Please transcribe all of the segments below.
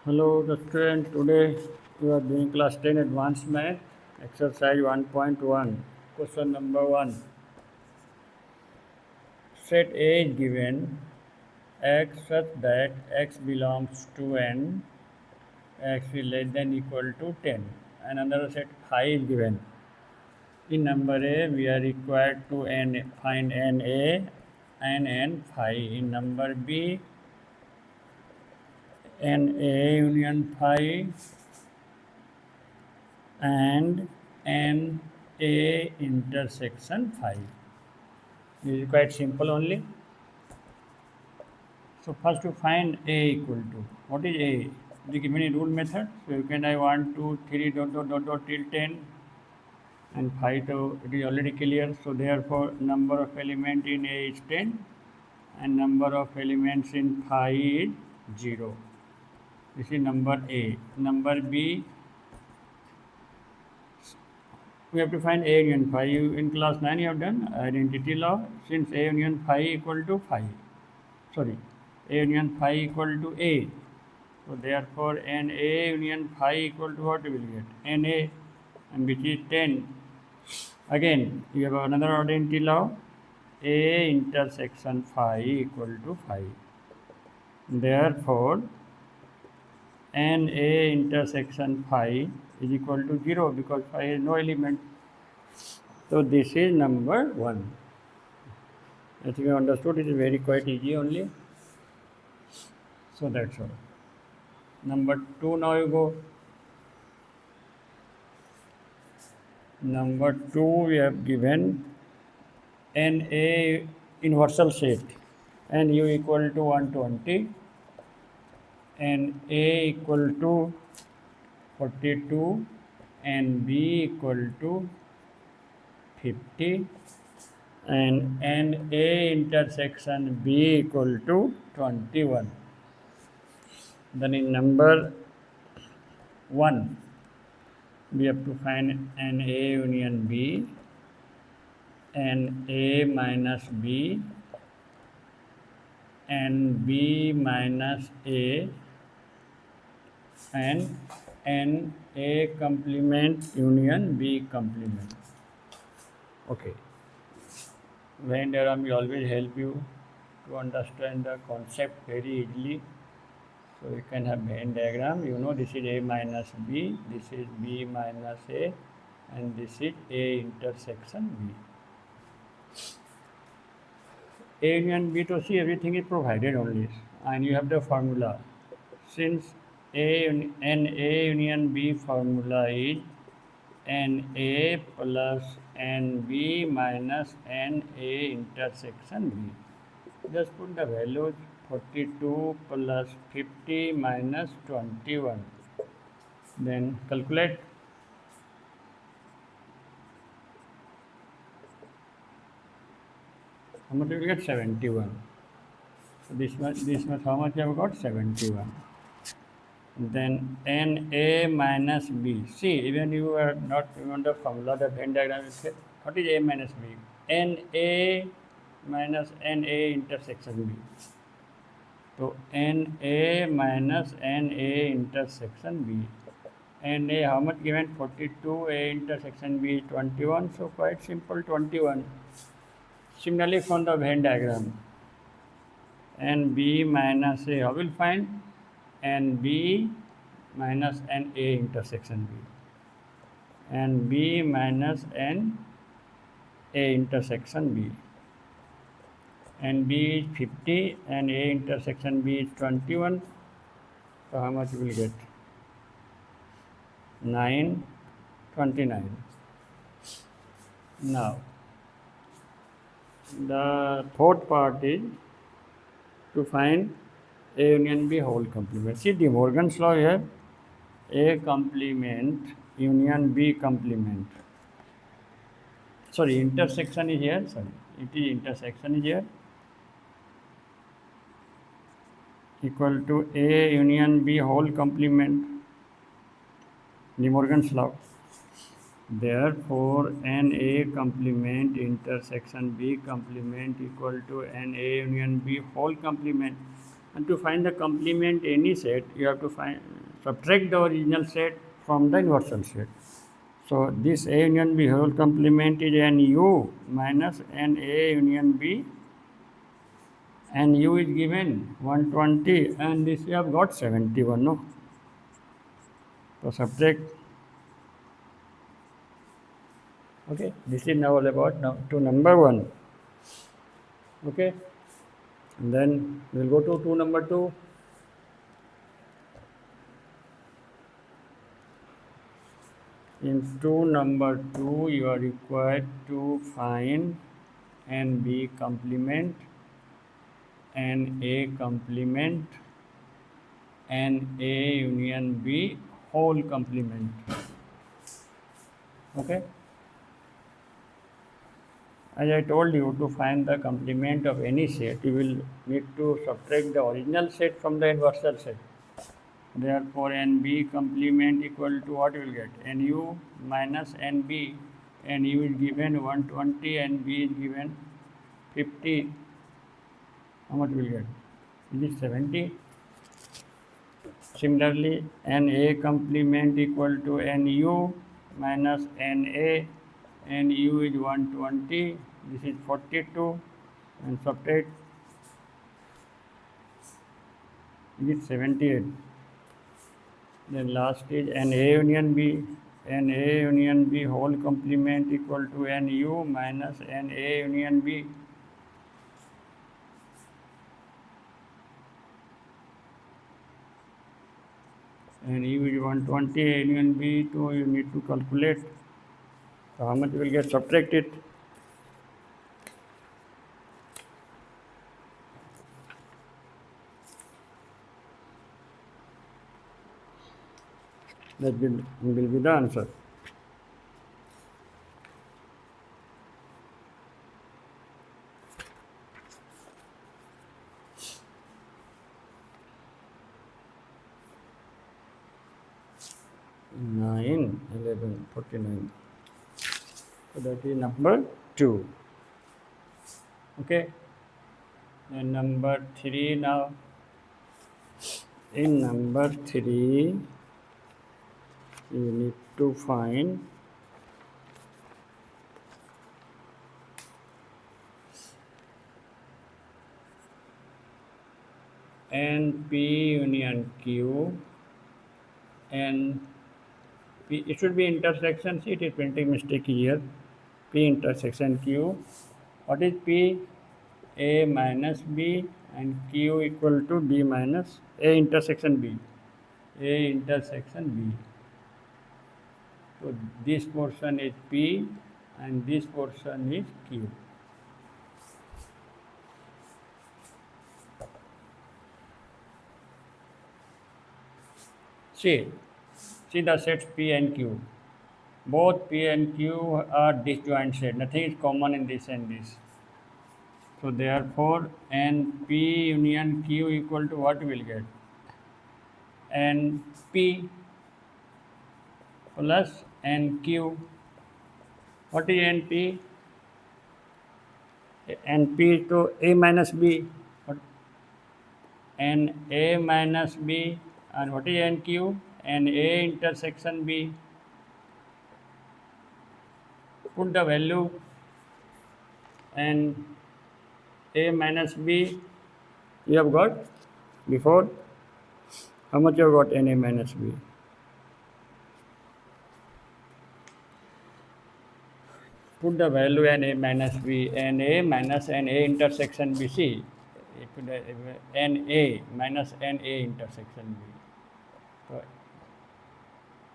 Hello, the student. Today we are doing class 10 advanced math, exercise 1.1. Question number 1. Set A is given x such that x belongs to n, x is less than equal to 10. And another set phi is given. In number A, we are required to find NA and N phi. In number B, NA union phi and NA intersection phi. This is quite simple only. So first to find A equal to, what is A? They give me rule method. So you can I 1, 2, 3 dot dot dot dot till 10 and phi, so it is already clear. So therefore number of element in A is 10 and number of elements in phi is 0. This is number A. Number B, we have to find A union phi. In class 9 you have done identity law. Since A union phi equal to phi, A union phi equal to A. So therefore NA union phi equal to what we will get? NA, and which is 10. Again, you have another identity law. A intersection phi equal to phi. Therefore NA intersection phi is equal to 0 because phi has no element. So this is number 1. I think you understood. It is very quite easy only. So that's all. Number 2 now you go. Number 2 we have given NA universal set and U equal to 120 and A equal to 42 and B equal to 50 and NA intersection B equal to 21. Then in number 1 we have to find NA union B and A minus B and B minus A and A complement union B complement. Okay. Venn diagram will always help you to understand the concept very easily. So you can have Venn diagram. You know this is A minus B, this is B minus A, and this is A intersection B. A union B to C, everything is provided only, and you have the formula. Since NA union B formula is NA plus NB minus NA intersection B. Just put the values 42 plus 50 minus 21. Then calculate. How much you will get? 71. So this much how much you have got? 71. Then NA minus B. See, even you are not remember the formula, the Venn diagram is here. What is A minus B? NA minus NA intersection B. So NA minus NA intersection B. NA how much given? 42. A intersection B is 21. So quite simple, 21. Similarly from the Venn diagram, NB minus A, how will find? NB minus NA intersection B. NB minus NA intersection B. NB is 50 and A intersection B is 21. So how much you will get? 929. Now the fourth part is to find A union B whole complement. See De Morgan's law here. A complement union B complement. Sorry, intersection is here. Sorry, it is intersection is here. Equal to A union B whole complement. De Morgan's law. Therefore, NA complement intersection B complement equal to NA union B whole complement. And to find the complement any set, you have to find subtract the original set from the inversion set. So this A union B whole complement is NU minus NA union B, and U is given 120, and this we have got 71, no? So subtract. Okay, this is now all about to number 1. Okay, and then we'll go to number 2. In number 2, you are required to find NB complement, NA complement, NA union B whole complement. Okay. As I told you, to find the complement of any set, you will need to subtract the original set from the inverser set. Therefore, NB complement equal to what you will get? NU minus NB. NU is given 120 and B is given 50. How much will get? Is it 70? Similarly, NA complement equal to NU minus NA. NU is 120. This is 42. And subtract. Is it 78? Then last is NA union B. NA union B whole complement equal to NU minus NA union B. And U is 120, union B 2, you need to calculate. So how much will get subtracted? That will be the answer. Nine, 11, 49. So that is number 2. Okay. And number 3 now. In number 3, you need to find NP union Q and P. It should be intersection. See, it is printing mistake here. P intersection Q. What is P? A minus B, and Q equal to B minus A intersection B. A intersection B. So this portion is P and this portion is Q. See the sets P and Q. Both P and Q are disjoint set. Nothing is common in this and this. So therefore, NP union Q equal to what we will get? NP plus NQ. What is NP? NP is to A minus B. NA minus B. And what is NQ? NA intersection B. Put the value and A minus B you have got before. How much you have got NA minus B? Put the value NA minus B, NA minus NA intersection B. See, NA minus NA intersection B. So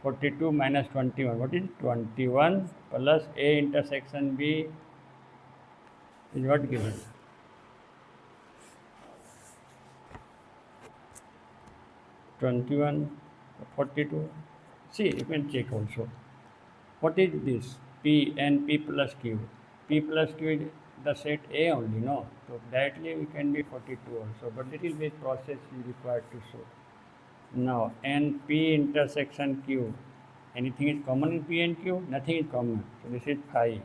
42 minus 21. What is 21 plus A intersection B is what given? 21, 42. See, you can check also. What is this? P and P plus Q. P plus Q is the set A only, no? So directly we can be 42 also, but little bit process is required to show. Now, NP intersection Q. Anything is common in P and Q? Nothing is common. So this is 5.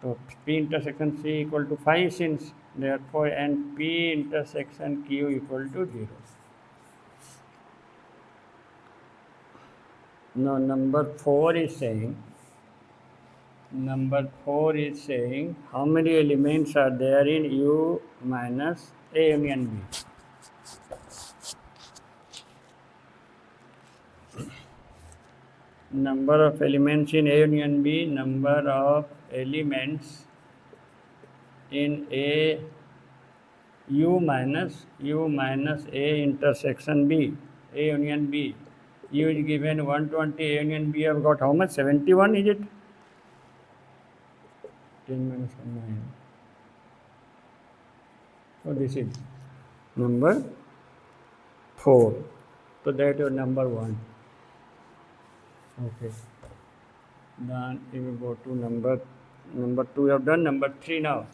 So P intersection C equal to 5 since therefore NP intersection Q equal to 0. No, number 4 is saying how many elements are there in U minus A union B. Number of elements in A union B, number of elements in U minus A intersection B, A union B. U is given 120, A union B have got how much? 71 is it? 10 minus 1, 9. So this is number 4. So that is number 1. Okay. Then we will go to number 2. We have done number 3 now.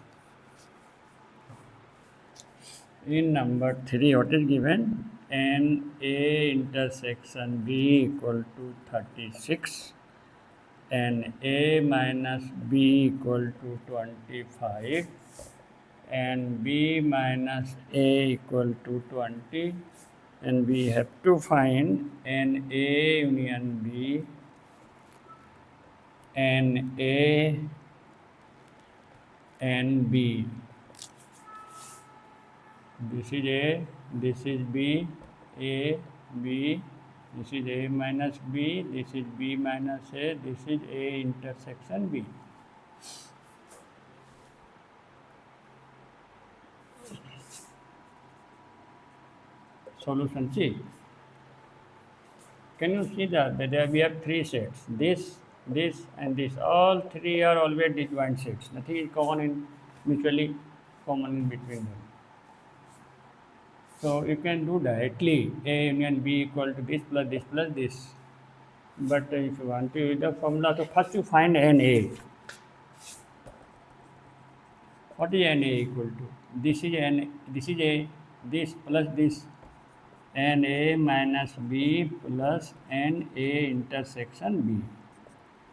In number 3, what is given? NA intersection B equal to 36 and A minus B equal to 25 and B minus A equal to 20, and we have to find NA union B, NA and B. This is A, this is B, A, B, this is A minus B, this is B minus A, this is A intersection B. Solution C. Can you see that there we have 3 sets, this and this. All 3 are always disjoint sets. Nothing is mutually common in between them. So you can do directly A union B equal to this plus this plus this. But if you want to use the formula, so first you find NA. What is NA equal to? This is A, this plus this, NA minus B plus NA intersection B.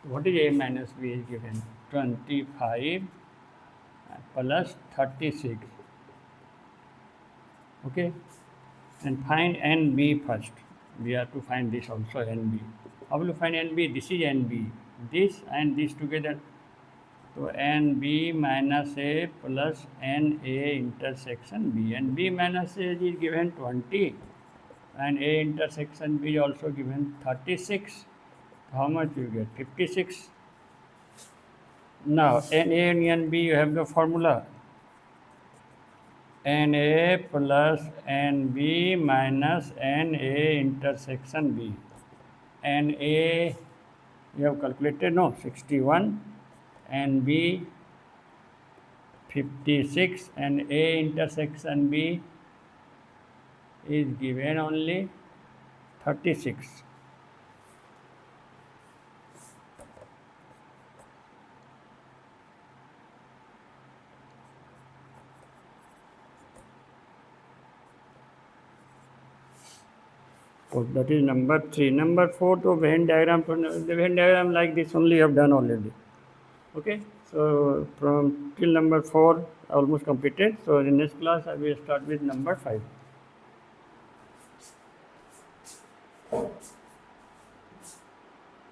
What is A minus B is given? 25 plus 36. Okay, and find NB first. We have to find this also, NB. How will you find NB? This is NB. This and this together. So NB minus A plus NA intersection B. And B minus A is given 20. And A intersection B is also given 36. How much you get? 56. Now, NA union B, you have the formula. NA plus NB minus NA intersection B. NA, you have calculated, no, 61, NB 56, and A intersection B is given only 36. So that is number 3. Number 4, to Venn diagram, the Venn diagram like this only you have done already. Okay, so from till number 4 almost completed. So in next class I will start with number 5.